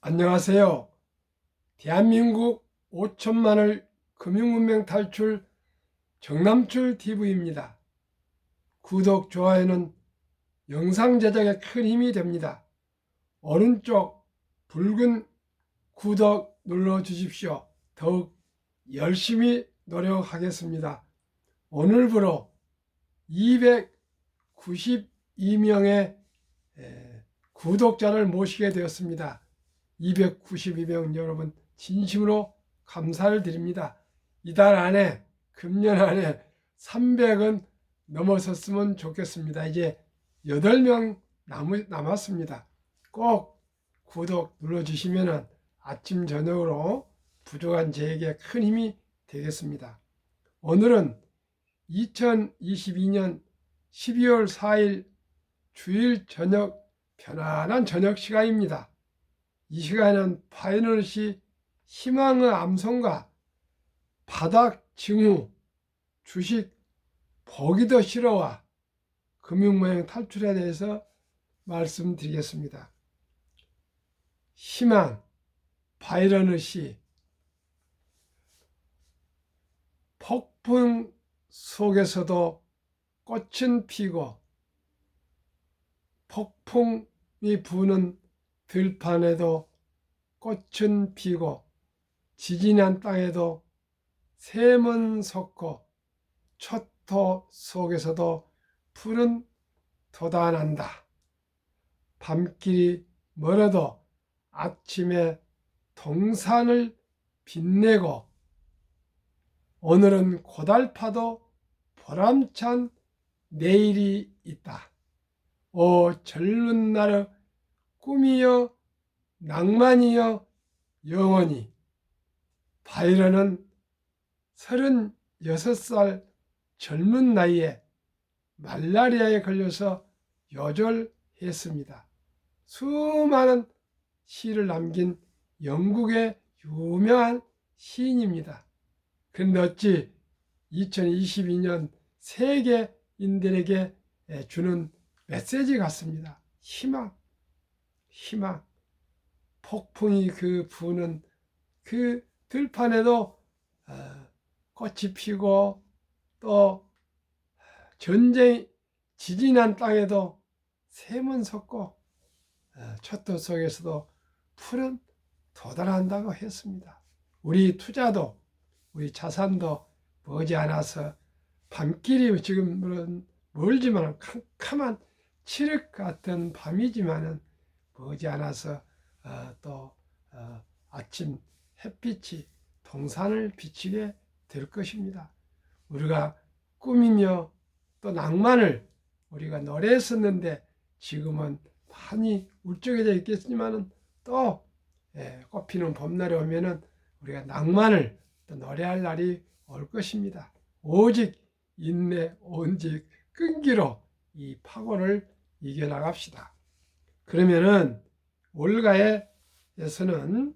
안녕하세요. 대한민국 5천만을 금융문명 탈출 정남출 TV입니다. 구독, 좋아요는 영상 제작에 큰 힘이 됩니다. 오른쪽 붉은 구독 눌러 주십시오. 더욱 열심히 노력하겠습니다. 오늘부로 292명의 구독자를 모시게 되었습니다. 292명 여러분 진심으로 감사를 드립니다. 이달 안에 금년 안에 300은 넘어섰으면 좋겠습니다. 이제 8명 남았습니다. 꼭 구독 눌러주시면 아침 저녁으로 부족한 저에게 큰 힘이 되겠습니다. 오늘은 2022년 12월 4일 주일 저녁 편안한 저녁 시간입니다. 이 시간은 파이널시 희망의 암송과 바닥 징후, 주식 보기 더 싫어와 금융모형 탈출에 대해서 말씀드리겠습니다. 희망, 바이러시, 폭풍 속에서도 꽃은 피고 폭풍이 부는 들판에도 꽃은 피고 지진한 땅에도 샘은 솟고 초토 속에서도 푸른 돋아난다. 밤길이 멀어도 아침에 동산을 빛내고 오늘은 고달파도 보람찬 내일이 있다. 오 젊은 날의 꿈이여 낭만이여 영원히. 바이런은 36살 젊은 나이에 말라리아에 걸려서 요절했습니다. 수많은 시를 남긴 영국의 유명한 시인입니다. 그런데 어찌 2022년 세계인들에게 주는 메시지 같습니다. 희망. 폭풍이 부는 그 들판에도 꽃이 피고 또 전쟁 지진한 땅에도 샘은 솟고 초토 속에서도 푸른 돋아난다고 했습니다. 우리 투자도 우리 자산도 머지않아서 밤길이 지금은 멀지만 캄캄한 칠흑 같은 밤이지만은 머지않아서 아침 햇빛이 동산을 비치게 될 것입니다. 우리가 꿈이며 또 낭만을 우리가 노래했었는데 지금은 많이 울적해져 있겠지만은 또 꽃피는 봄날이 오면은 우리가 낭만을 또 노래할 날이 올 것입니다. 오직 인내, 오직 끈기로 이 파고를 이겨나갑시다. 그러면은 월가에서는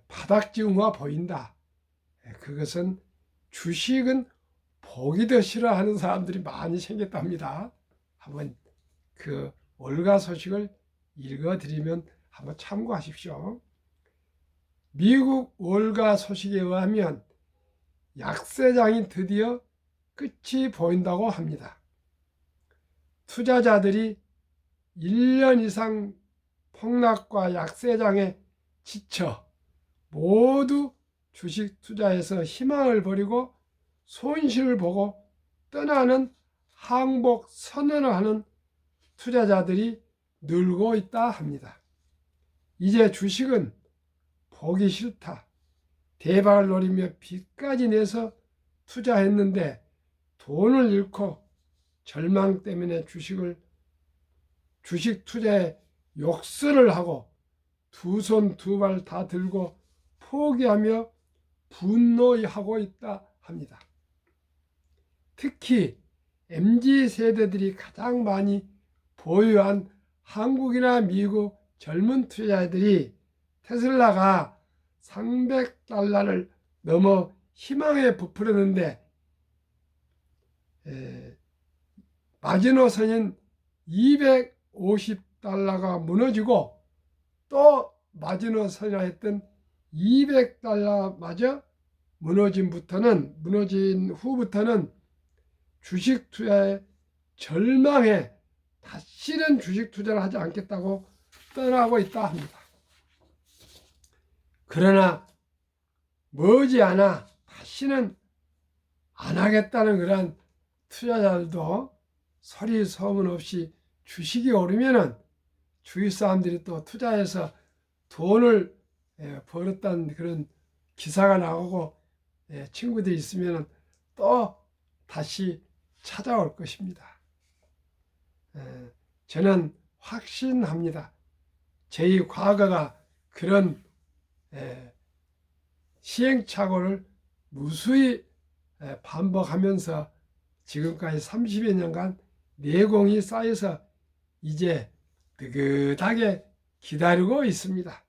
바닥 징후가 보인다. 그것은 주식은 보기 더 싫어하는 사람들이 많이 생겼답니다. 한번 그 월가 소식을 읽어드리면 한번 참고하십시오. 미국 월가 소식에 의하면 약세장이 드디어 끝이 보인다고 합니다. 투자자들이 1년 이상 폭락과 약세장에 지쳐 모두 주식 투자에서 희망을 버리고 손실을 보고 떠나는 항복 선언을 하는 투자자들이 늘고 있다 합니다. 이제 주식은 보기 싫다. 대박을 노리며 빚까지 내서 투자했는데 돈을 잃고 절망 때문에 주식 투자에 욕설을 하고 두 손 두 발 다 들고 포기하며 분노하고 있다 합니다. 특히 MZ세대들이 가장 많이 보유한 한국이나 미국 젊은 투자자들이 테슬라가 $300를 넘어 희망에 부풀었는데 마지노선인 $250가 무너지고 또 마지노선이라 했던 200달러마저 무너진 후부터는 주식 투자에 절망해 다시는 주식 투자를 하지 않겠다고 떠나고 있다 합니다. 그러나 머지않아 다시는 안 하겠다는 그런 투자자들도 소리 소문 없이 주식이 오르면은 주위 사람들이 또 투자해서 돈을 벌었다는 그런 기사가 나오고 친구들이 있으면 또 다시 찾아올 것입니다. 저는 확신합니다. 저희 과거가 그런 시행착오를 무수히 반복하면서 지금까지 30여 년간 내공이 쌓여서 이제 느긋하게 기다리고 있습니다.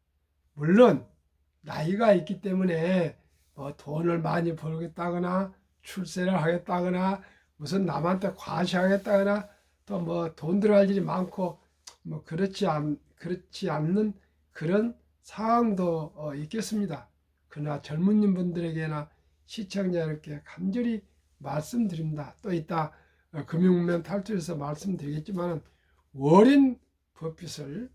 물론 나이가 있기 때문에 뭐 돈을 많이 벌겠다거나 출세를 하겠다거나 무슨 남한테 과시하겠다거나 또 뭐 돈 들어갈 일이 많고 뭐 그렇지 않는 그런 상황도 있겠습니다. 그러나 젊은 분들에게나 시청자들께 간절히 말씀드립니다. 또 이따 금융면 탈출에서 말씀드리겠지만 워린 버핏을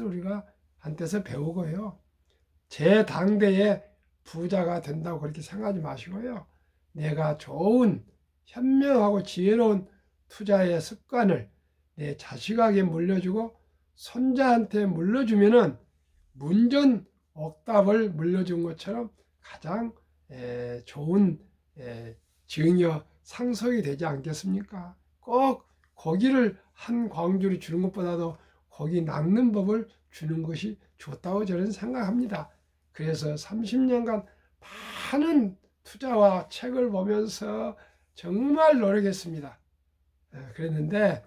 우리가 한테서 배우고요. 제 당대의 부자가 된다고 그렇게 생각하지 마시고요. 내가 좋은 현명하고 지혜로운 투자의 습관을 내 자식에게 물려주고 손자한테 물려주면은 문전 옥답을 물려준 것처럼 가장 좋은 증여 상속이 되지 않겠습니까? 꼭 고기를 한 광주리 주는 것보다도 고기 낚는 법을 주는 것이 좋다고 저는 생각합니다. 그래서 30년간 많은 투자와 책을 보면서 정말 노력했습니다. 그랬는데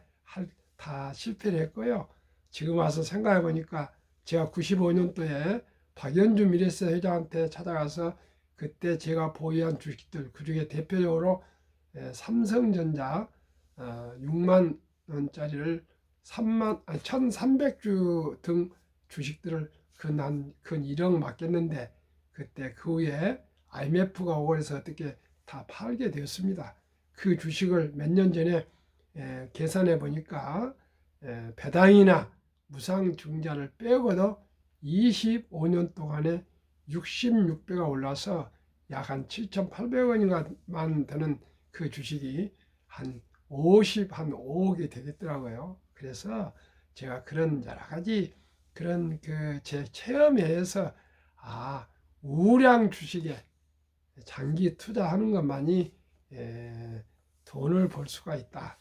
다 실패를 했고요. 지금 와서 생각해 보니까 제가 95년도에 박연주 미래세 회장한테 찾아가서 그때 제가 보유한 주식들 그중에 대표적으로 삼성전자 6만 원짜리를 1300주 등 주식들을 근 1억 맡겼는데 그때 그 후에 IMF가 오고 해서 어떻게 다 팔게 되었습니다. 그 주식을 몇 년 전에 계산해 보니까 배당이나 무상증자를 빼고도 25년 동안에 66배가 올라서 약 한 7,800원인가만 되는 그 주식이 한 5억이 되겠더라고요. 그래서 제가 그런 여러 가지 그런 제 체험에 의해서 우량 주식에 장기 투자하는 것만이 돈을 벌 수가 있다.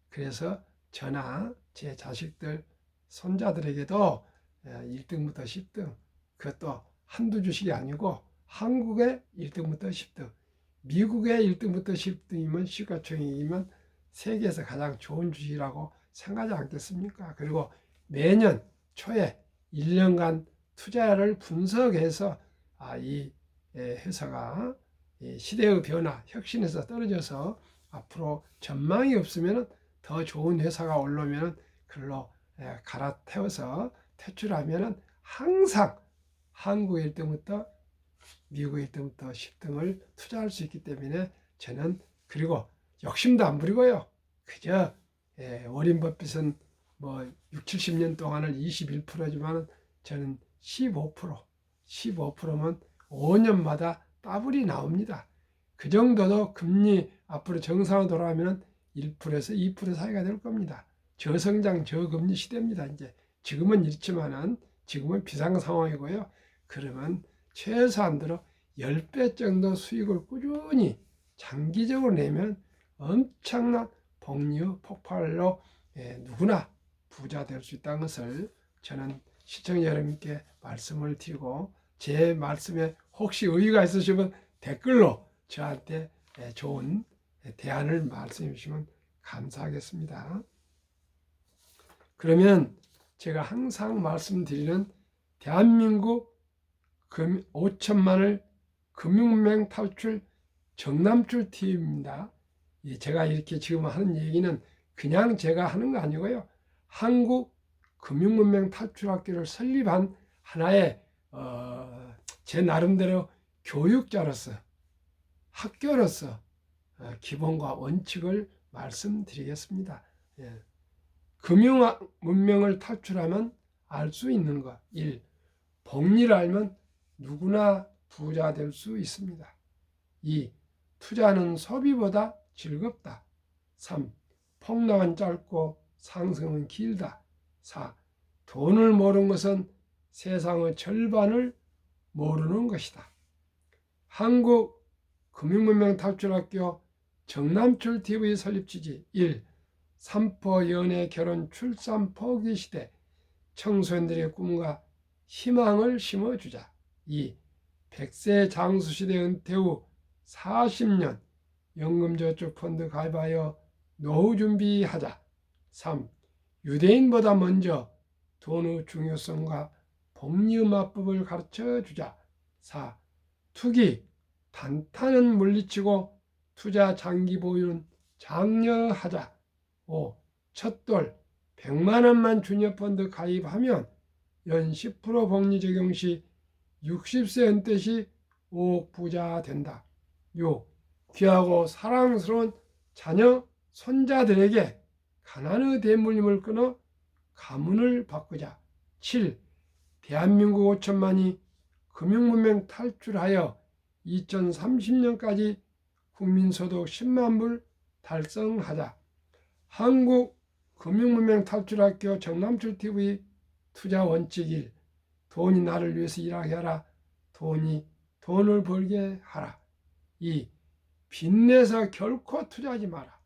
그래서 저나 제 자식들, 손자들에게도 1등부터 10등, 그것도 한두 주식이 아니고 한국의 1등부터 10등, 미국의 1등부터 10등이면 시가총액이면 세계에서 가장 좋은 주식이라고 생각하지 않겠습니까? 그리고 매년 초에 1년간 투자를 분석해서 이 회사가 시대의 변화, 혁신에서 떨어져서 앞으로 전망이 없으면 더 좋은 회사가 올라오면 그걸로 갈아태워서 퇴출하면 항상 한국 1등부터 미국 1등부터 10등을 투자할 수 있기 때문에 저는 그리고 욕심도 안 부리고요. 그저 워린 버핏은 뭐 6, 70년 동안을 21%지만 저는 15%면 5년마다 더블이 나옵니다. 그 정도도 금리 앞으로 정상으로 돌아가면 1%에서 2% 사이가 될 겁니다. 저성장 저금리 시대입니다. 이제 지금은 이렇지만은 지금은 비상 상황이고요. 그러면 최소한대로 10배 정도 수익을 꾸준히 장기적으로 내면 엄청난 복리 폭발로 누구나 부자 될 수 있다는 것을 저는 시청자 여러분께 말씀을 드리고 제 말씀에 혹시 의의가 있으시면 댓글로 저한테 좋은 대안을 말씀해 주시면 감사하겠습니다. 그러면 제가 항상 말씀드리는 대한민국 5천만을 금융맹 탈출 정남출 TV입니다. 제가 이렇게 지금 하는 얘기는 그냥 제가 하는 거 아니고요. 한국 금융문명 탈출학교를 설립한 하나의 제 나름대로 교육자로서 학교로서 기본과 원칙을 말씀드리겠습니다. 예. 금융문명을 탈출하면 알 수 있는 것. 1. 복리를 알면 누구나 부자 될 수 있습니다. 2. 투자는 소비보다 즐겁다. 3. 폭락은 짧고 상승은 길다. 4. 돈을 모르는 것은 세상의 절반을 모르는 것이다. 한국 금융문명 탈출학교 정남출 TV 설립 취지 1. 삼포 연애 결혼 출산 포기 시대 청소년들의 꿈과 희망을 심어주자. 2. 100세 장수시대 은퇴 후 40년 연금저축펀드 가입하여 노후 준비하자. 3. 유대인보다 먼저 돈의 중요성과 복리음악법을 가르쳐주자. 4. 투기, 단타는 물리치고 투자 장기 보유는 장려하자. 5. 첫돌 100만 원만 주니어펀드 가입하면 연 10% 복리 적용 시 60세 은퇴 시 5억 부자 된다. 6. 귀하고 사랑스러운 자녀, 손자들에게 가난의 대물림을 끊어 가문을 바꾸자. 7. 대한민국 5천만이 금융문명 탈출하여 2030년까지 국민소득 10만 불 달성하자. 한국 금융문명 탈출학교 정남출TV 투자 원칙 1. 돈이 나를 위해서 일하게 하라. 돈이 돈을 벌게 하라. 2. 빚내서 결코 투자하지 마라.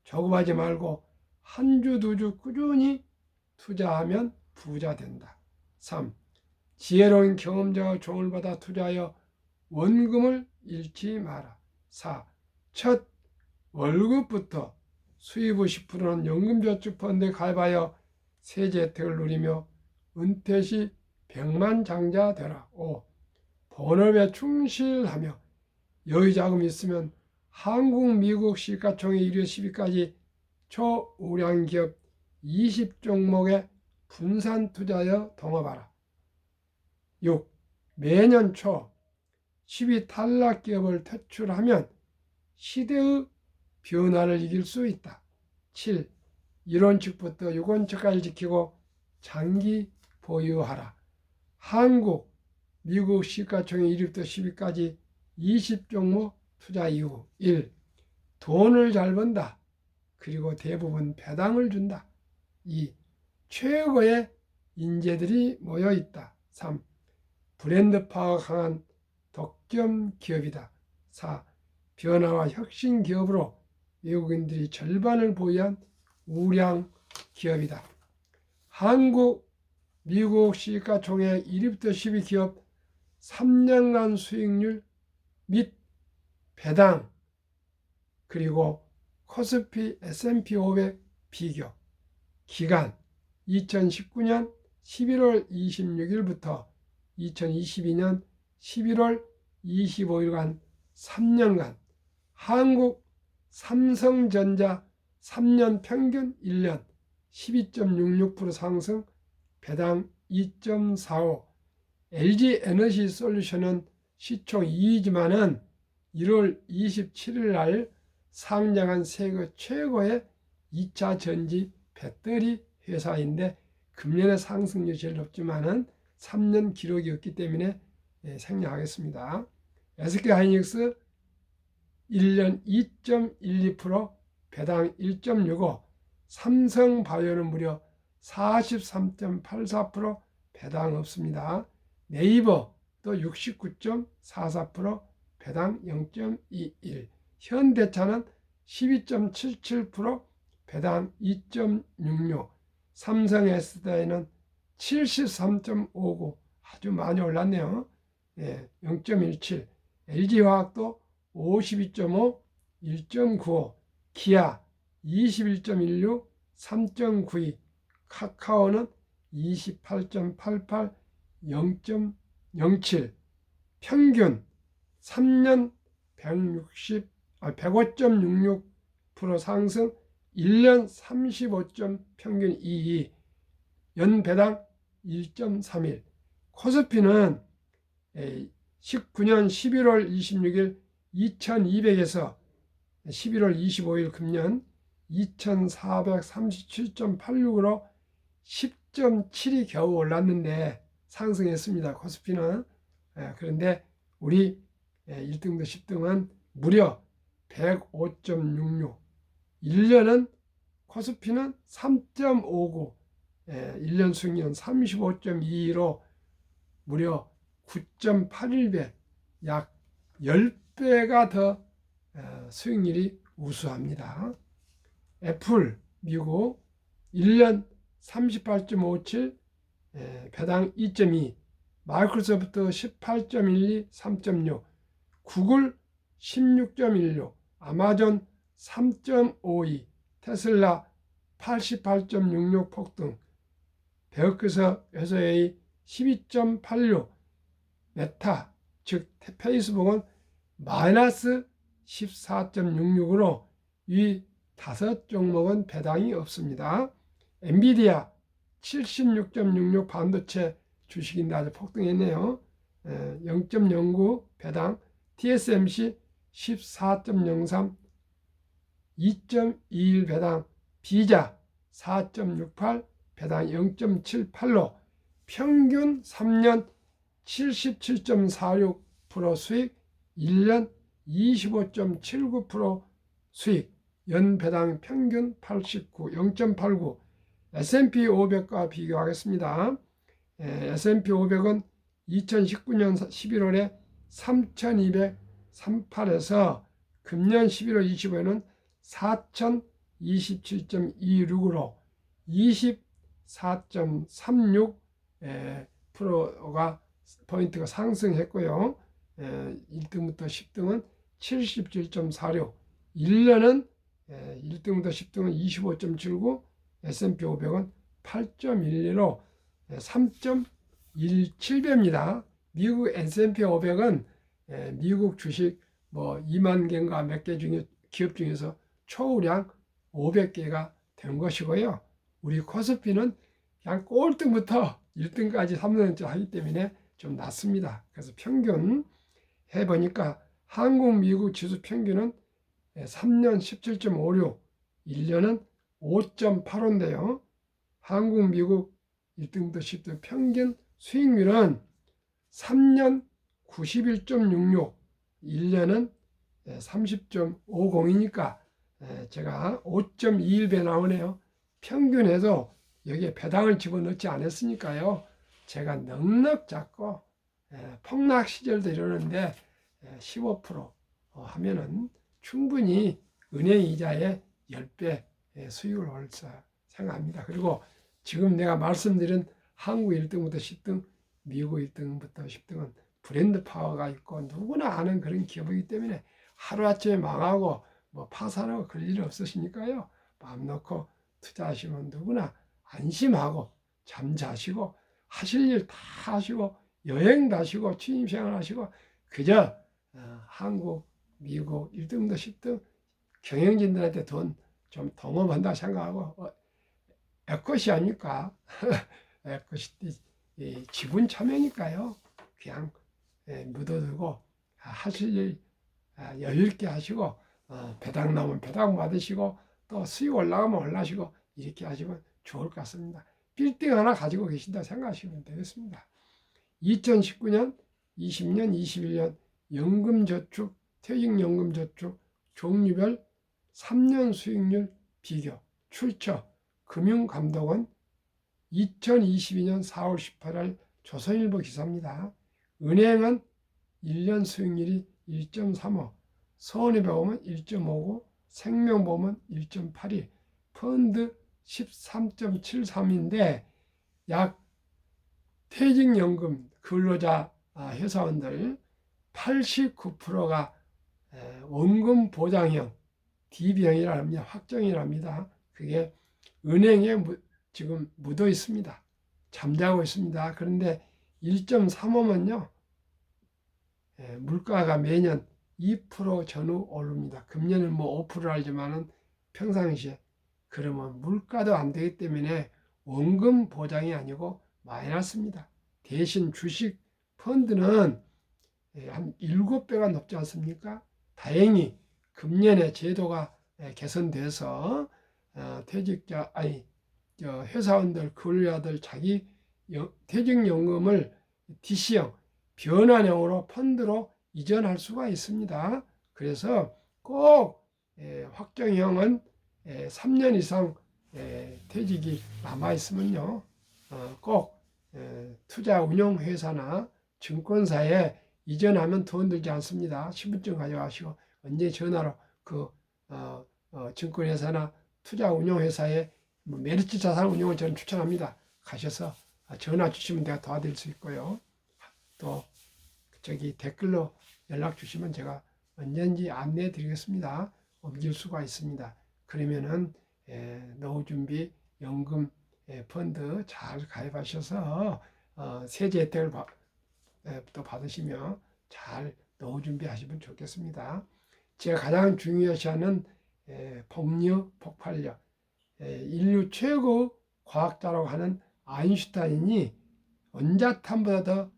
조급하지 말고 한 주, 두 주 꾸준히 투자하면 부자 된다. 3. 지혜로운 경험자와 조언을 받아 투자하여 원금을 잃지 마라. 4. 첫 월급부터 수입의 10%는 연금저축펀드에 가입하여 세제 혜택을 누리며 은퇴 시 100만 장자 되라. 5. 본업에 충실하며 여유자금이 있으면 한국, 미국 시가총액 1위 10위까지 초우량 기업 20종목에 분산 투자하여 동업하라. 6. 매년 초 10위 탈락 기업을 퇴출하면 시대의 변화를 이길 수 있다. 7. 1원칙부터 6원칙까지 지키고 장기 보유하라. 한국, 미국 시가총액 1위부터 10위까지 20종목 투자 이후 1. 돈을 잘 번다. 그리고 대부분 배당을 준다. 2. 최고의 인재들이 모여 있다. 3. 브랜드파가 강한 독점 기업이다. 4. 변화와 혁신 기업으로 외국인들이 절반을 보유한 우량 기업이다. 한국, 미국 시가총액 1위부터 10위 기업 3년간 수익률 및 배당, 그리고 코스피 S&P 500 비교 기간 2019년 11월 26일부터 2022년 11월 25일간 3년간 한국 삼성전자 3년 평균 1년 12.66% 상승, 배당 2.45. LG에너지 솔루션은 시총 2위지만은 1월 27일 날 상장한 세계 최고의 2차 전지 배터리 회사인데 금년의 상승률이 제일 높지만은 3년 기록이었기 때문에 생략하겠습니다. SK하이닉스 1년 2.12%, 배당 1.65, 삼성바이오는 무려 43.84%, 배당 없습니다. 네이버 또 69.44%, 배당 0.21, 현대차는 12.77%, 배당 2.66, 삼성 SDI는 73.59, 아주 많이 올랐네요. 0.17, LG화학도 52.5, 1.95, 기아 21.16, 3.92, 카카오는 28.88, 0.07, 평균 3년 105.66% 상승, 1년 35. 평균 2위, 연배당 1.31. 코스피는 19년 11월 26일 2200에서 11월 25일 금년 2437.86으로 10.7이 겨우 올랐는데 상승했습니다. 코스피는. 그런데 우리 1등부터 10등은 무려 105.66. 1년은 코스피는 3.59, 1년 수익률은 35.22로 무려 9.81배, 약 10배가 더 수익률이 우수합니다. 애플 미국 1년 38.57, 배당 2.2, 마이크로소프트 18.12, 3.6, 구글 16.16, 아마존 3.52, 테슬라 88.66 폭등, 베어크서 회사의 12.86, 메타 즉 페이스북은 마이너스 14.66으로 이 5종목은 배당이 없습니다. 엔비디아 76.66 반도체 주식인데 아주 폭등했네요. 0.09 배당, TSMC 14.03, 2.21 배당, 비자 4.68 배당 0.78로 평균 3년 77.46% 수익, 1년 25.79% 수익, 연배당 평균 89, 0.89. S&P 500과 비교하겠습니다. S&P 500은 2019년 11월에 3238에서 금년 11월 25일은 4027.26으로 24.36%가 포인트가 상승했고요. 1등부터 10등은 77.46, 1년은 1등부터 10등은 25.79, S&P 500은 8.12로 3.17배입니다. 미국 S&P 500은 미국 주식 2만 개인가 몇 개 중에 기업 중에서 초우량 500개가 된 것이고요. 우리 코스피는 그냥 꼴등부터 1등까지 3년째 하기 때문에 좀 낮습니다. 그래서 평균 해보니까 한국 미국 지수 평균은 3년 17.56, 1년은 5.85인데요. 한국 미국 1등부터 10등 평균 수익률은 3년 91.66, 1년은 30.50이니까 제가 5.21배 나오네요. 평균에도 여기에 배당을 집어넣지 않았으니까요. 제가 넉넉 잡고 폭락 시절도 이러는데 15% 하면은 충분히 은행 이자의 10배 수익을 올수 생각합니다. 그리고 지금 내가 말씀드린 한국 1등부터 10등, 미국 1등부터 10등은 브랜드 파워가 있고 누구나 아는 그런 기업이기 때문에 하루아침에 망하고 파산하고 그럴 일 없으시니까요. 마음 놓고 투자하시면 누구나 안심하고 잠자시고 하실 일 다 하시고 여행도 하시고 취임생활 하시고 그저 한국, 미국 1등부터 10등 경영진들한테 돈 좀 동업한다 생각하고 에코시 아닙니까? 에코시 지분 참여니까요. 그냥 묻어두고 하실 일 여유 있게 하시고 배당 나오면 배당 받으시고 또 수익 올라가면 올라시고 이렇게 하시면 좋을 것 같습니다. 빌딩 하나 가지고 계신다 생각하시면 되겠습니다. 2019년, 20년, 21년 연금저축, 퇴직연금저축 종류별 3년 수익률 비교 출처 금융감독원 2022년 4월 18일 조선일보 기사입니다. 은행은 1년 수익률이 1.35, 손해보험은 1.59, 생명보험은 1.82, 펀드 13.73인데 약 퇴직연금 근로자 회사원들 89%가 원금 보장형 DB형이라 합니다. 확정이랍니다. 그게 은행에 지금 묻어 있습니다. 잠자고 있습니다. 그런데 1.35면요. 물가가 매년 2% 전후 오릅니다. 금년은 5% 알지만은 평상시에 그러면 물가도 안 되기 때문에 원금 보장이 아니고 마이너스입니다. 대신 주식 펀드는 한 7배가 높지 않습니까? 다행히 금년에 제도가 개선돼서 퇴직자 회사원들 근로자들 자기 퇴직연금을 DC형 변환형으로 펀드로 이전할 수가 있습니다. 그래서 꼭 확정형은 3년 이상 퇴직이 남아 있으면요, 꼭 투자 운용 회사나 증권사에 이전하면 돈 들지 않습니다. 신분증 가져가시고 언제 전화로 그 증권회사나 투자 운용 회사에 메리츠 자산 운용을 저는 추천합니다. 가셔서 전화 주시면 내가 도와드릴 수 있고요. 또 저기 댓글로 연락 주시면 제가 언제든지 안내해 드리겠습니다. 옮길 수가 있습니다. 그러면은 노후준비 연금 펀드 잘 가입하셔서 세제 혜택을 또 받으시며 잘 노후 준비하시면 좋겠습니다. 제가 가장 중요시하는 폭력, 폭발력, 인류 최고 과학자라고 하는 아인슈타인이 원자탄보다 더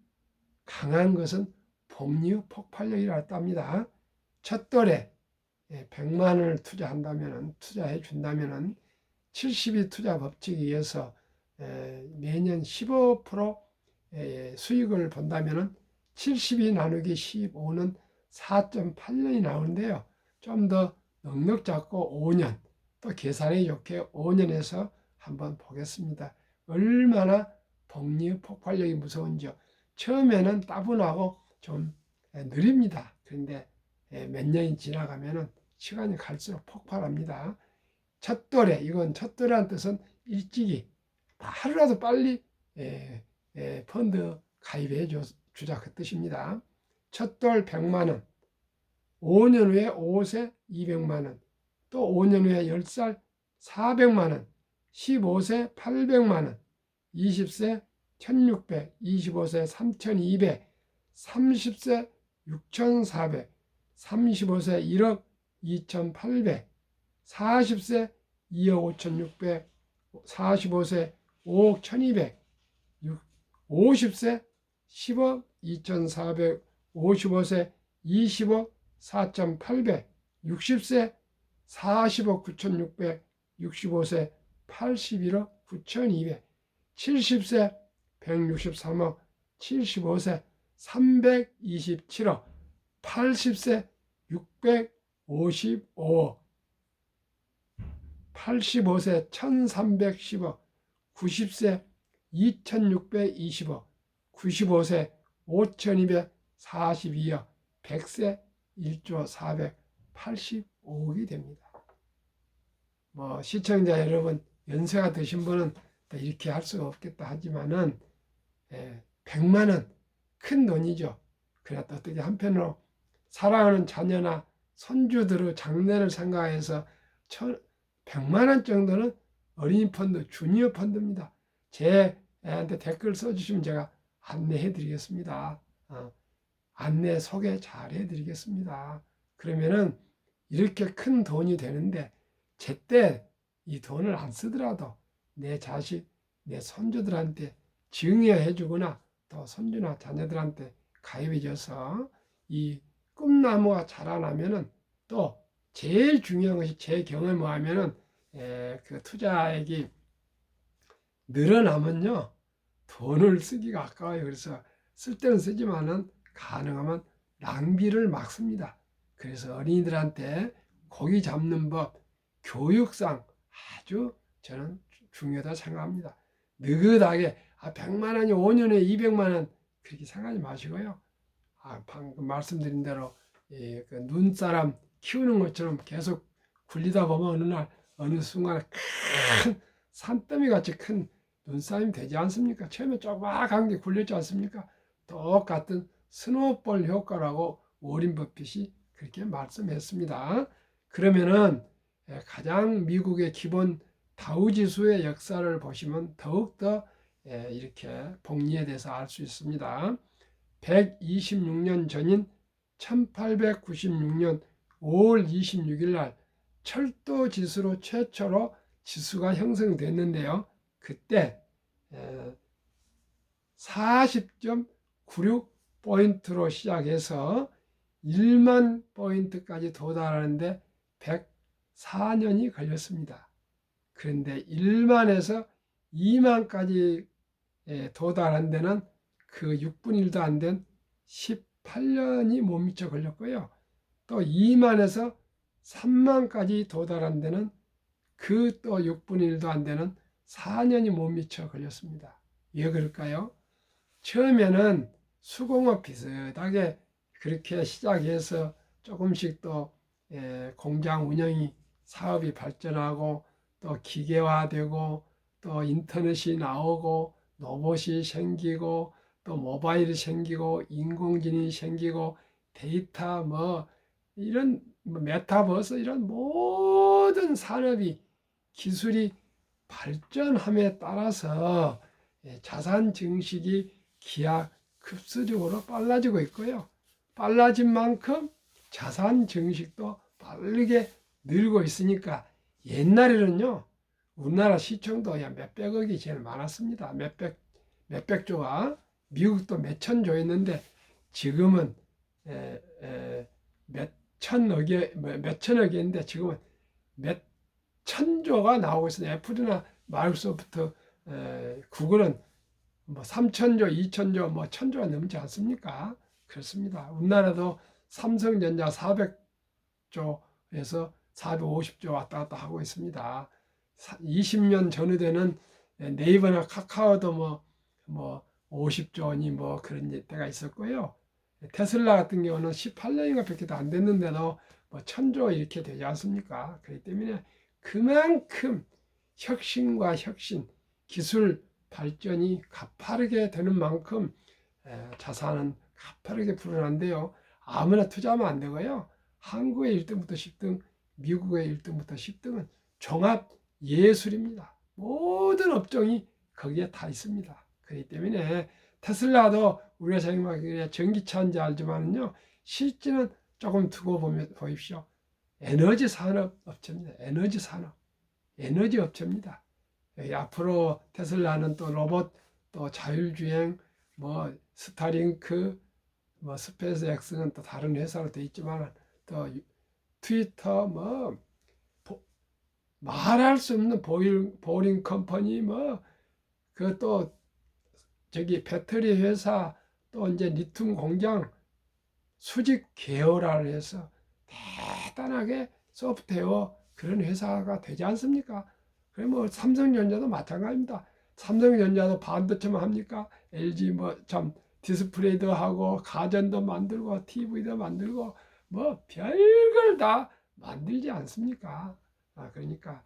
강한 것은 폭력, 폭발력이라고 합니다. 첫 돌에 100만 원을 투자해 준다면 70이 투자 법칙에 의해서 매년 15% 수익을 본다면 70이 나누기 15는 4.8년이 나오는데요. 좀 더 넉넉 잡고 5년, 또 계산이 좋게 5년에서 한번 보겠습니다. 얼마나 복리 폭발력이 무서운지요. 처음에는 따분하고 좀 느립니다. 그런데 몇 년이 지나가면 시간이 갈수록 폭발합니다. 첫돌에, 이건 첫돌이라는 뜻은 일찍이 하루라도 빨리 펀드 가입해 주자 그 뜻입니다. 첫돌 100만 원, 5년 후에 5세 200만 원, 또 5년 후에 10살 400만 원, 15세 800만 원, 20세 1600, 25세 3200, 30세 6400, 35세 1억 2800, 40세 2억 5600, 45세 5억 1200, 50세 10억 2400, 55세 20억 4800, 60세 40억 9600, 65세 81억 9200, 70세 163억, 75세 327억, 80세 655억, 85세 1310억, 90세 2620억, 95세 5242억, 100세 1조 485억이 됩니다. 시청자 여러분, 연세가 드신 분은 이렇게 할 수가 없겠다 하지만은 100만 원 큰 돈이죠. 그래도 어떻게 한편으로 사랑하는 자녀나 손주들의 장래를 생각해서 100만 원 정도는 어린이 펀드, 주니어 펀드입니다. 제 애한테 댓글 써주시면 제가 안내해 드리겠습니다. 안내 소개 잘 해드리겠습니다. 그러면은 이렇게 큰 돈이 되는데 제때 이 돈을 안 쓰더라도 내 자식, 내 손주들한테 증여해 주거나 또 손주나 자녀들한테 가입해 줘서 이 꿈나무가 자라나면은 또 제일 중요한 것이 제 경험에 뭐하면은 그 투자액이 늘어나면요 돈을 쓰기가 아까워요. 그래서 쓸 때는 쓰지만은 가능하면 낭비를 막습니다. 그래서 어린이들한테 고기 잡는 법, 교육상 아주 저는 중요하다 생각합니다. 느긋하게 100만 원이 5년에 200만 원 그렇게 생각하지 마시고요. 방금 말씀드린 대로 그 눈사람 키우는 것처럼 계속 굴리다 보면 어느 날 어느 순간에 큰 산더미 같이 큰 눈사람이 되지 않습니까? 처음에 조그맣게 게 굴렸지 않습니까? 똑같은 스노우볼 효과라고 워린 버핏이 그렇게 말씀했습니다. 그러면은 가장 미국의 기본 다우지수의 역사를 보시면 더욱더 이렇게 복리에 대해서 알 수 있습니다. 126년 전인 1896년 5월 26일 날 철도 지수로 최초로 지수가 형성됐는데요. 그때 40.96포인트로 시작해서 1만 포인트까지 도달하는데 104년이 걸렸습니다. 그런데 1만에서 2만까지 도달한 데는 그 6분의 1도 안 된 18년이 못 미쳐 걸렸고요. 또 2만에서 3만까지 도달한 데는 그 또 6분의 1도 안 되는 4년이 못 미쳐 걸렸습니다. 왜 그럴까요? 처음에는 수공업 비슷하게 그렇게 시작해서 조금씩 또 공장 운영이 사업이 발전하고 또 기계화되고 또 인터넷이 나오고 로봇이 생기고 또 모바일이 생기고 인공지능이 생기고 데이터 뭐 이런 메타버스 이런 모든 산업이 기술이 발전함에 따라서 자산 증식이 기하급수적으로 빨라지고 있고요. 빨라진 만큼 자산 증식도 빠르게 늘고 있으니까 옛날에는요, 우리나라 시총도 몇백억이 제일 많았습니다. 몇백조가. 미국도 몇천조였는데 지금은 몇천억인데 지금은 몇천조가 나오고 있어요. 애플이나 마이크로소프트, 구글은 뭐 3천조, 2천조, 뭐 천조가 넘지 않습니까? 그렇습니다. 우리나라도 삼성전자 400조에서 450조 왔다 갔다 하고 있습니다. 20년 전후에는 네이버나 카카오도 뭐 50조니 뭐 그런 때가 있었고요. 테슬라 같은 경우는 18년인가 밖에 안 됐는데도 뭐 1000조 이렇게 되지 않습니까? 그렇기 때문에 그만큼 혁신과 혁신, 기술 발전이 가파르게 되는 만큼 자산은 가파르게 불어난데요. 아무나 투자하면 안 되고요. 한국의 1등부터 10등, 미국의 1등부터 10등은 종합 예술입니다. 모든 업종이 거기에 다 있습니다. 그렇기 때문에 테슬라도 우리가 생각하기에 전기차인지 알지만요, 실제는 조금 두고 보십시오. 에너지 산업 업체입니다. 에너지 산업, 에너지 업체입니다. 앞으로 테슬라는 또 로봇, 또 자율주행, 뭐 스타링크, 뭐 스페이스X는 또 다른 회사로 돼 있지만 또 트위터, 뭐 말할 수 없는 보링 컴퍼니, 뭐 그또 저기 배터리 회사, 또 이제 리튬 공장, 수직 계열화를 해서 대단하게 소프트웨어 그런 회사가 되지 않습니까? 그래 뭐 삼성전자도 마찬가지입니다. 삼성전자도 반도체만 합니까? LG 뭐 참 디스플레이도 하고 가전도 만들고 TV도 만들고 뭐 별걸 다 만들지 않습니까? 그러니까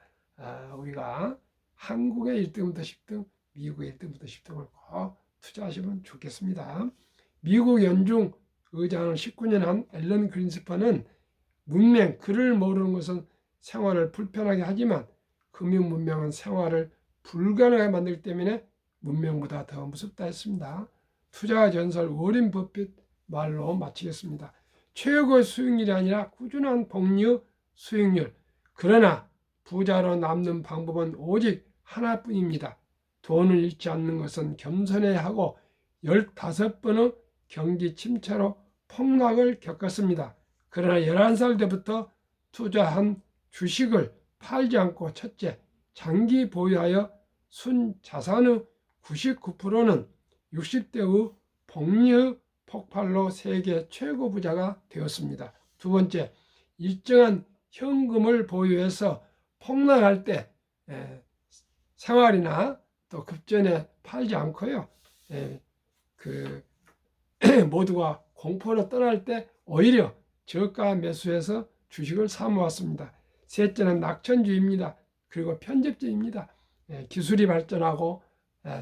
우리가 한국의 1등부터 10등, 미국의 1등부터 10등을 꼭 투자하시면 좋겠습니다. 미국 연중 의장을 19년 한 앨런 그린스펀은 문명, 글을 모르는 것은 생활을 불편하게 하지만 금융 문명은 생활을 불가능하게 만들기 때문에 문명보다 더 무섭다 했습니다. 투자 전설 워렌 버핏 말로 마치겠습니다. 최고의 수익률이 아니라 꾸준한 복리 수익률. 그러나 부자로 남는 방법은 오직 하나뿐입니다. 돈을 잃지 않는 것은 겸손해야 하고 15번의 경기 침체로 폭락을 겪었습니다. 그러나 11살 때부터 투자한 주식을 팔지 않고 첫째, 장기 보유하여 순자산의 99%는 60대의 복리의 폭발로 세계 최고 부자가 되었습니다. 두 번째, 일정한 현금을 보유해서 폭락할 때 생활이나 또 급전에 팔지 않고요. 모두가 공포로 떠날 때 오히려 저가 매수해서 주식을 사 모았습니다. 셋째는 낙천주의입니다. 그리고 편집주의입니다. 기술이 발전하고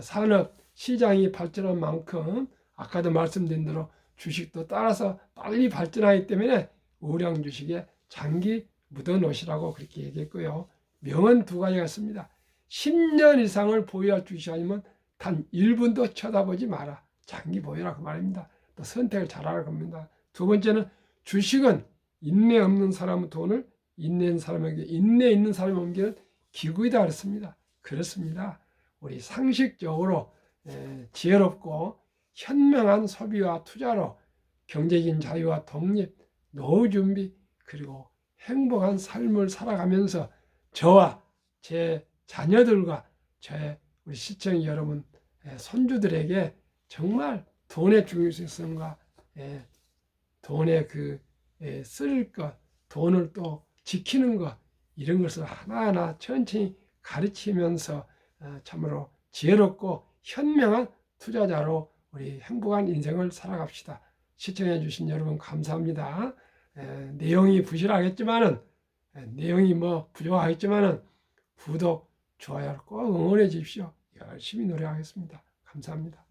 산업 시장이 발전한 만큼 아까도 말씀드린 대로 주식도 따라서 빨리 발전하기 때문에 우량 주식에 장기 묻어놓으시라고 그렇게 얘기했고요. 명언 두 가지가 있습니다. 10년 이상을 보유할 주식이 아니면 단 1분도 쳐다보지 마라. 장기 보유라 그 말입니다. 또 선택을 잘하라 겁니다. 두 번째는 주식은 인내 없는 사람의 돈을 인내 있는 사람에게 인내 있는 사람이 옮기는 기구이다 그랬습니다. 그렇습니다. 우리 상식적으로 지혜롭고 현명한 소비와 투자로 경제적인 자유와 독립, 노후 준비, 그리고 행복한 삶을 살아가면서 저와 제 자녀들과 우리 시청자 여러분, 손주들에게 정말 돈의 중요성과 돈의 쓸 것, 돈을 또 지키는 것, 이런 것을 하나하나 천천히 가르치면서 참으로 지혜롭고 현명한 투자자로 우리 행복한 인생을 살아갑시다. 시청해 주신 여러분 감사합니다. 내용이 부실하겠지만은, 내용이 부족하겠지만은 구독, 좋아요를 꼭 응원해 주십시오. 열심히 노력하겠습니다. 감사합니다.